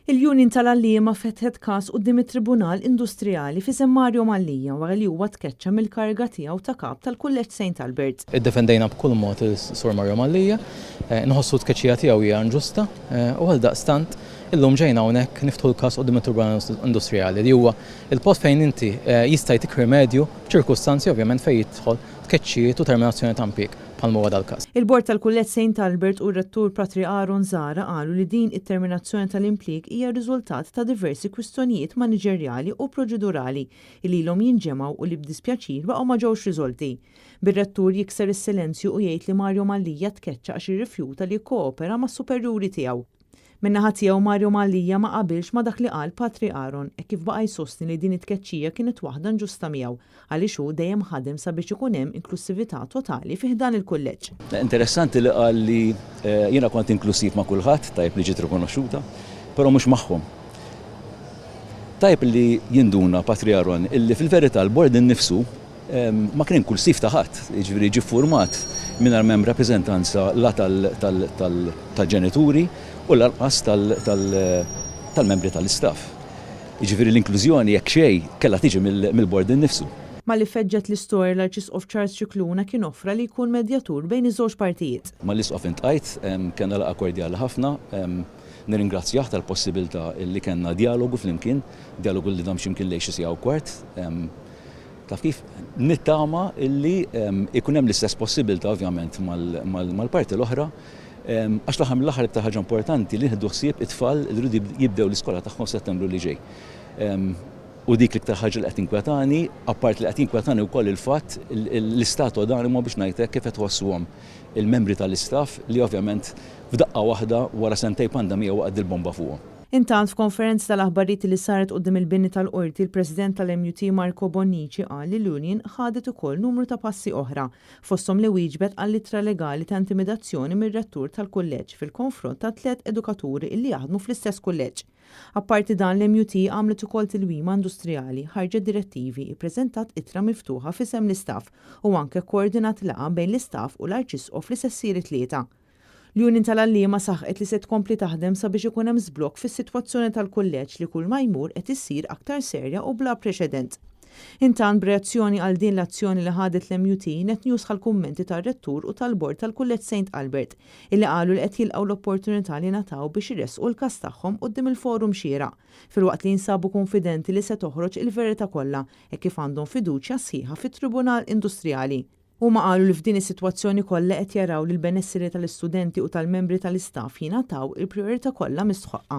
Il-Union tal-Għalliema fetħet każ quddiem it-Tribunal Industrijali fisem Mario Mallija wara li huwa tkeċċa mill-karga tiegħu ta' kap tal-Kulleġġ St. Albert. Iddefendejna b'kull mod is-Sur Mario Mallija, nħossu t-tkeċċija tiegħu hija inġusta u għaldaqstant illum ġejna hawnhekk niftħu l-każ quddiem it-Tribunal Industrijali li huwa il-post fejn inti jista' jtik rimedju b'ċirkustanzi ovvjament fejn jidħol tkeċċijiet u terminazzjoni ta' impjieg bħalma huwa dal-każ. Il-Bord tal-Kulleġġ St. Albert u r-Rettur Patri Aaron Zara qalu li din it-terminazzjoni tal-impjieg hija riżultat ta' diversi kwistjonijiet maniġerjali u proċedurali li ilhom jinġemgħu u li b'dispjaċir baqgħu ma ġewx riżolti. Bir-Rettur jikser is-silenzju u jgħid li Mario Mallija tkeċċa għax irrifjuta li jkoopera mas-superjuri tiegħu. Min-naħa tiegħu Mario Mallija ma qabilx ma dak li qal Patri Aaron kif baqa' jsostni li din it-tkeċċija kienet waħda inġusta miegħu għaliex hu dejjem ħadem sabiex ikun hemm inklusività totali fih dan il-kulleġġ. Interessanti li qal li jiena kont inklusiv ma' kulħadd, tajb li ġiet rikonoxxuta, però mhux magħhom. Tajb li jinduna Patri Aaron illi fil-verità l-bord innifsu ma kien inklusiv ta' ħadd, jiġifieri ġie ffurmat mingħajr m'hemm rappreżentanza la tal-ġenituri u l-arqas tal-membri tal-istaff. Jiġifieri l-inklużjoni jekk xejn kellha tiġi mill-bord innifsu. Malli feġġet l-istorja l-Arċisqof Charles Cicluna kien offra li jkun medjatur bejn iż-żewġ partijiet. Mal-isqof intqajt kellna laqgħa kordjali ħafna, nirringrazzjah tal-possibilità li kellna dialogu flimkien, dialogu li dam x'imkien lejn xi siegħa u kwart. Taf kif nittama illi ikun hemm l-istess possibilità ovvjament mal-parti l-oħra. Għax l-aħħar mill-aħħar iktar ħaġa importanti li nieħdu ħsieb it-tfal li jibdew l-iskola tagħhom Settembru li ġej. U dik l-iktar ħaġa li qed tinkwetani, apart li qed tinkwetani wkoll il-fatt l-istat d'animo biex ngħidlek kif qed ħossuhom il-membri tal-istaff li ovvjament f'daqqa waħda wara sentejn pandemija waqgħet il-bomba fuqhom. Intant f'konferenza tal-aħbarijiet li saret quddiem il-bini tal-qorti il-President tal-MUT Marco Bonnici qal li l-Union ħadet ukoll numru ta' passi oħra fosthom li wieġbet għal ittra legali ta' intimidazzjoni mir-rettur tal-kulleġġ fil-konfront ta' 3 edukaturi li jaħdmu fl-istess kulleġġ. Apparti dan l-MUT għamlet ukoll tilwima industrijali, ħarġet direttivi, ippreżentat ittra miftuħa f'isem l-istaff u anke kkoordinat laqgħa bejn l-istaff u l-Arċisqof li se ssir it-tlieta. L-Union tal-Għalliema saħqet li se tkompli taħdem sabiex ikun hemm żblokk fis-sitwazzjoni tal-kulleġġ li kull ma jmur qed issir aktar serja u bla preċedent. Intant b'reazzjoni għal din l-azzjoni li ħadet l-MUT net news ħal-kummenti tar-Rettur u tal-Bord tal-Kulleġġ St. Albert illi qalu li qed jilqgħu l-opportunità li nataw biex iressqu l-każ tagħhom quddiem il-forum xieraq filwaqt li jinsabu konfidenti li se toħroġ il-verità kollha hekk kif għandhom fiduċja sħiħa fit-Tribunal Industrijali. Huma qalu li f'din is-sitwazzjoni kollha qed jaraw li l-benesseri tal-istudenti u tal-membri tal-istaff jingħataw il-prijorità kollha mistħoqqa.